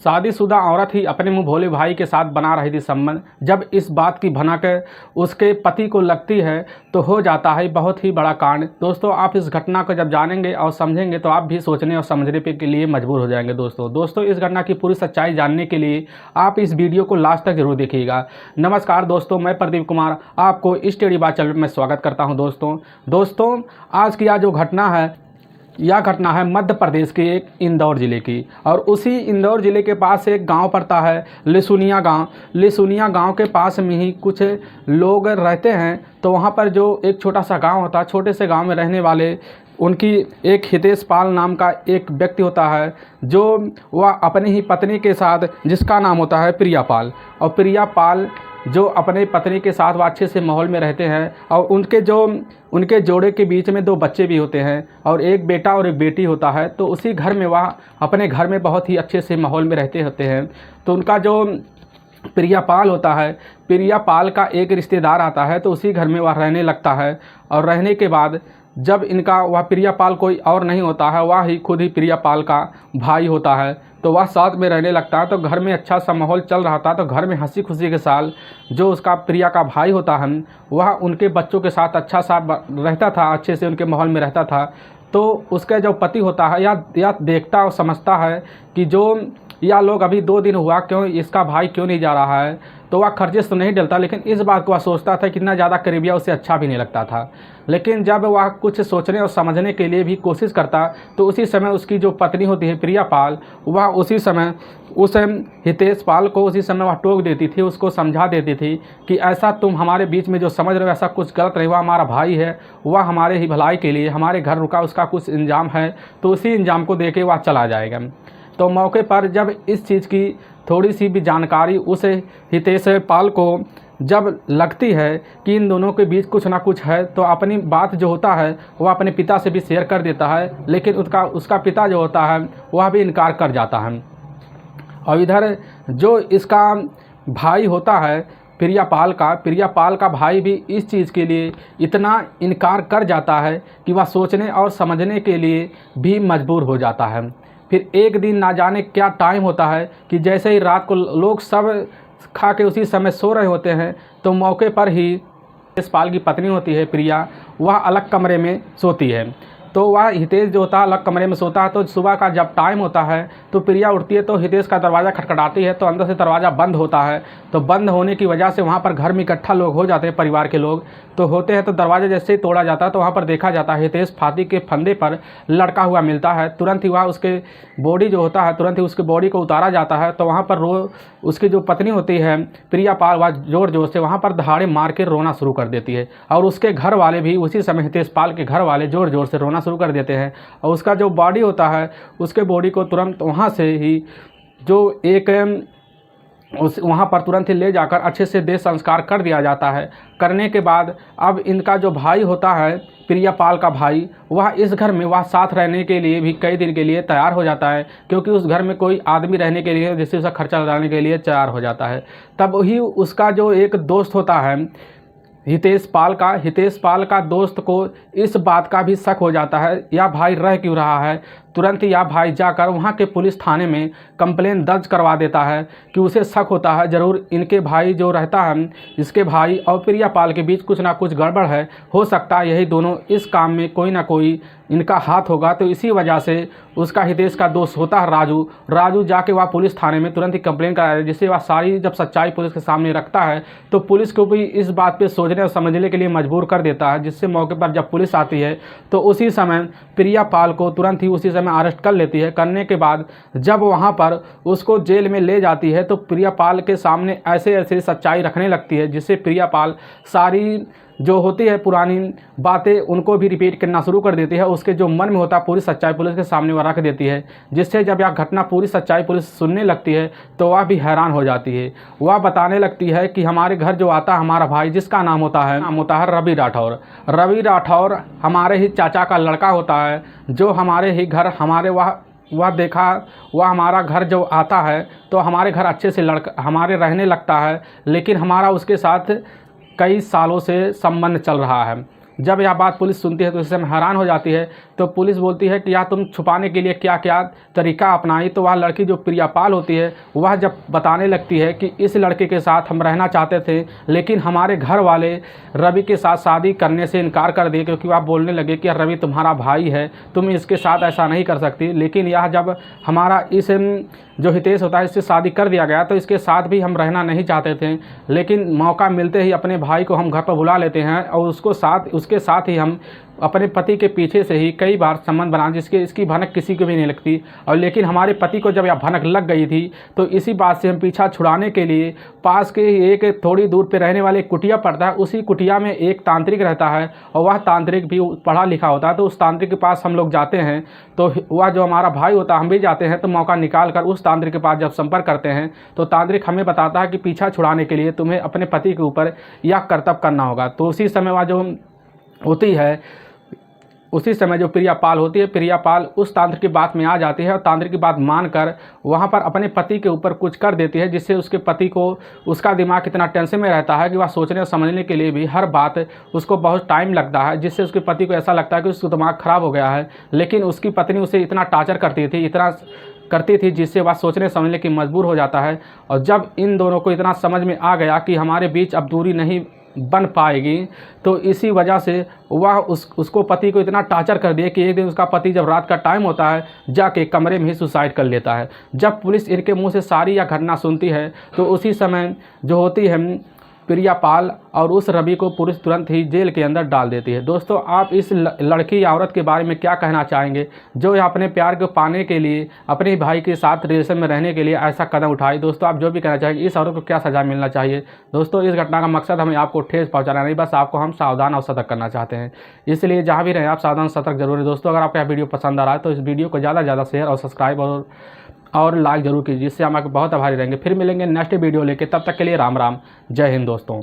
शादीशुदा औरत ही अपने मुंह भोले भाई के साथ बना रही थी संबंध। जब इस बात की भनक उसके पति को लगती है तो हो जाता है बहुत ही बड़ा कांड। दोस्तों, आप इस घटना को जब जानेंगे और समझेंगे तो आप भी सोचने और समझने के लिए मजबूर हो जाएंगे। दोस्तों इस घटना की पूरी सच्चाई जानने के लिए आप इस वीडियो को लास्ट तक जरूर देखिएगा। नमस्कार दोस्तों, मैं प्रदीप कुमार आपको इस टेढ़ी बात चैनल में स्वागत करता हूं। दोस्तों आज की यह जो घटना है, यह घटना है मध्य प्रदेश के एक इंदौर ज़िले की, और उसी इंदौर ज़िले के पास एक गांव पड़ता है लिसुनिया गांव। लिसुनिया गांव के पास में ही कुछ लोग रहते हैं। तो वहां पर जो एक छोटा सा गांव होता है, छोटे से गांव में रहने वाले उनकी एक हितेश पाल नाम का एक व्यक्ति होता है, जो वह अपनी ही पत्नी के साथ, जिसका नाम होता है प्रिया पाल, और प्रिया पाल जो अपने पत्नी के साथ वो अच्छे से माहौल में रहते हैं। और उनके जोड़े के बीच में 2 बच्चे भी होते हैं, और एक बेटा और एक बेटी होता है। तो उसी घर में वह अपने घर में बहुत ही अच्छे से माहौल में रहते होते हैं। तो उनका जो प्रिया पाल होता है, प्रिया पाल का एक रिश्तेदार आता है, तो उसी घर में वह रहने लगता है। और रहने के बाद जब इनका वह प्रिया पाल कोई और नहीं होता है, वह ही खुद ही प्रिया पाल का भाई होता है। तो वह साथ में रहने लगता है। तो घर में अच्छा सा माहौल चल रहा था। तो घर में हंसी खुशी के साथ जो उसका प्रिया का भाई होता है, वह उनके बच्चों के साथ अच्छा सा रहता था, अच्छे से उनके माहौल में रहता था। तो उसका जो पति होता है या देखता और समझता है कि जो यह लोग अभी 2 दिन हुआ, क्यों इसका भाई क्यों नहीं जा रहा है। तो वह खर्चे तो नहीं डलता, लेकिन इस बात को वह सोचता था कि इतना ज़्यादा करीबिया उसे अच्छा भी नहीं लगता था। लेकिन जब वह कुछ सोचने और समझने के लिए भी कोशिश करता, तो उसी समय उसकी जो पत्नी होती है प्रिया पाल, वह उसी समय उस हितेश पाल को उसी समय वह टोक देती थी, उसको समझा देती थी कि ऐसा तुम हमारे बीच में जो समझ रहे हो ऐसा कुछ गलत नहीं। वह हमारा भाई है, वह हमारे ही भलाई के लिए हमारे घर रुका, उसका कुछ इंजाम है, तो उसी इंजाम को दे के वह चला जाएगा। तो मौके पर जब इस चीज़ की थोड़ी सी भी जानकारी उस हितेश पाल को जब लगती है कि इन दोनों के बीच कुछ ना कुछ है, तो अपनी बात जो होता है वह अपने पिता से भी शेयर कर देता है। लेकिन उसका पिता जो होता है वह भी इनकार कर जाता है। और इधर जो इसका भाई होता है प्रिया पाल का भाई भी इस चीज़ के लिए इतना इनकार कर जाता है कि वह सोचने और समझने के लिए भी मजबूर हो जाता है। फिर एक दिन ना जाने क्या टाइम होता है कि जैसे ही रात को लोग सब खा के उसी समय सो रहे होते हैं, तो मौके पर ही हितेश पाल की पत्नी होती है प्रिया, वह अलग कमरे में सोती है। तो वह हितेश जो होता है अलग कमरे में सोता है। तो सुबह का जब टाइम होता है तो प्रिया उठती है, तो हितेश का दरवाज़ा खटखटाती है, तो अंदर से दरवाज़ा बंद होता है। तो बंद होने की वजह से वहाँ पर घर में इकट्ठा लोग हो जाते हैं, परिवार के लोग तो होते हैं। तो दरवाज़ा जैसे ही तोड़ा जाता है तो वहाँ पर देखा जाता है हितेश फादी के फंदे पर लटका हुआ मिलता है। तुरंत ही वह उसके बॉडी जो होता है, तुरंत ही उसकी बॉडी को उतारा जाता है। तो वहाँ पर उसकी जो पत्नी होती है प्रिया पाल, वह ज़ोर ज़ोर से वहाँ पर दहाड़े मार के रोना शुरू कर देती है। और उसके घर वाले भी उसी समय हितेश पाल के घर वाले ज़ोर ज़ोर से रोना शुरू कर देते हैं। और उसका जो बॉडी होता है, उसके बॉडी को तुरंत वहाँ से ही जो एक वहाँ पर तुरंत ही ले जाकर अच्छे से देह संस्कार कर दिया जाता है। करने के बाद अब इनका जो भाई होता है प्रिया पाल का भाई, वह इस घर में वह साथ रहने के लिए भी कई दिन के लिए तैयार हो जाता है, क्योंकि उस घर में कोई आदमी रहने के लिए जिससे उसका खर्चा लगाने के लिए तैयार हो जाता है। तब ही उसका जो एक दोस्त होता है हितेश पाल का दोस्त को इस बात का भी शक हो जाता है, यह भाई रह क्यों रहा है। तुरंत ही यह भाई जाकर वहाँ के पुलिस थाने में कंप्लेन दर्ज करवा देता है कि उसे शक होता है ज़रूर इनके भाई जो रहता है, इसके भाई और प्रिया पाल के बीच कुछ ना कुछ गड़बड़ है, हो सकता है यही दोनों इस काम में कोई ना कोई इनका हाथ होगा। तो इसी वजह से उसका हितेश का दोस्त होता है राजू जाके वह पुलिस थाने में तुरंत ही कंप्लेन कराया है, जिससे वह सारी जब सच्चाई पुलिस के सामने रखता है तो पुलिस को भी इस बात पे सोचने और समझने के लिए मजबूर कर देता है। जिससे मौके पर जब पुलिस आती है तो उसी समय प्रिया पाल को तुरंत ही उसी समय अरेस्ट कर लेती है। करने के बाद जब वहाँ पर उसको जेल में ले जाती है तो प्रिया पाल के सामने ऐसे सच्चाई रखने लगती है, जिससे प्रिया पाल सारी जो होती है पुरानी बातें उनको भी रिपीट करना शुरू कर देती है। उसके जो मन में होता है पूरी सच्चाई पुलिस के सामने वह रख देती है, जिससे जब यह घटना पूरी सच्चाई पुलिस सुनने लगती है तो वह भी हैरान हो जाती है। वह बताने लगती है कि हमारे घर जो आता है हमारा भाई, जिसका नाम होता है रवि राठौर हमारे ही चाचा का लड़का होता है, जो हमारे ही घर वह हमारा घर जो आता है तो हमारे घर अच्छे से हमारे रहने लगता है। लेकिन हमारा उसके साथ कई सालों से संबंध चल रहा है। जब यह बात पुलिस सुनती है तो इस समय हैरान हो जाती है। तो पुलिस बोलती है कि यार तुम छुपाने के लिए क्या क्या तरीका अपनाई। तो वह लड़की जो प्रियापाल होती है वह जब बताने लगती है कि इस लड़के के साथ हम रहना चाहते थे, लेकिन हमारे घर वाले रवि के साथ शादी करने से इनकार कर दिए, क्योंकि वह बोलने लगे कि रवि तुम्हारा भाई है, तुम इसके साथ ऐसा नहीं कर सकती। लेकिन यह जब हमारा इस जो हितेश होता है इससे शादी कर दिया गया तो इसके साथ भी हम रहना नहीं चाहते थे, लेकिन मौका मिलते ही अपने भाई को हम घर पर बुला लेते हैं और उसके साथ ही हम अपने पति के पीछे से ही कई बार संबंध बना, जिसके इसकी भनक किसी को भी नहीं लगती। और लेकिन हमारे पति को जब यह भनक लग गई थी तो इसी बात से हम पीछा छुड़ाने के लिए पास के एक थोड़ी दूर पे रहने वाले कुटिया पड़ता है, उसी कुटिया में एक तांत्रिक रहता है और वह तांत्रिक भी पढ़ा लिखा होता है। तो उस तांत्रिक के पास हम लोग जाते हैं, तो वह जो हमारा भाई होता है हम भी जाते हैं। तो मौका निकाल कर उस तांत्रिक के पास जब संपर्क करते हैं तो तांत्रिक हमें बताता है कि पीछा छुड़ाने के लिए तुम्हें अपने पति के ऊपर यह कर्तव्य करना होगा। तो उसी समय वह जो होती है, उसी समय जो प्रियापाल होती है, प्रियापाल उस तांत्रिक की बात में आ जाती है और तांत्रिक की बात मानकर वहाँ पर अपने पति के ऊपर कुछ कर देती है, जिससे उसके पति को उसका दिमाग इतना टेंशन में रहता है कि वह सोचने और समझने के लिए भी हर बात उसको बहुत टाइम लगता है, जिससे उसके पति को ऐसा लगता है कि उसका दिमाग ख़राब हो गया है। लेकिन उसकी पत्नी उसे इतना टार्चर करती थी जिससे वह सोचने समझने की मजबूर हो जाता है। और जब इन दोनों को इतना समझ में आ गया कि हमारे बीच अब दूरी नहीं बन पाएगी, तो इसी वजह से वह उसको पति को इतना टार्चर कर दिया कि एक दिन उसका पति जब रात का टाइम होता है जाके कमरे में ही सुसाइड कर लेता है। जब पुलिस इनके मुंह से सारी यह घटना सुनती है तो उसी समय जो होती है प्रियापाल और उस रवि को पुलिस तुरंत ही जेल के अंदर डाल देती है। दोस्तों, आप इस लड़की या औरत के बारे में क्या कहना चाहेंगे जो अपने प्यार को पाने के लिए अपने भाई के साथ रिलेशन में रहने के लिए ऐसा कदम उठाई? दोस्तों, आप जो भी कहना चाहेंगे, इस औरत को क्या सज़ा मिलना चाहिए? दोस्तों, इस घटना का मकसद हमें आपको ठेस पहुँचाना नहीं, बस आपको हम सावधान और सतर्क करना चाहते हैं। इसलिए जहाँ भी रहें आप सावधान सतर्क जरूर है। दोस्तों, अगर आपको यह वीडियो पसंद आ रहा है तो इस वीडियो को ज़्यादा से ज़्यादा शेयर और सब्सक्राइब और लाइक जरूर कीजिए, जिससे हम आपको बहुत आभारी रहेंगे। फिर मिलेंगे नेक्स्ट वीडियो लेके, तब तक के लिए राम राम, जय हिंद दोस्तों।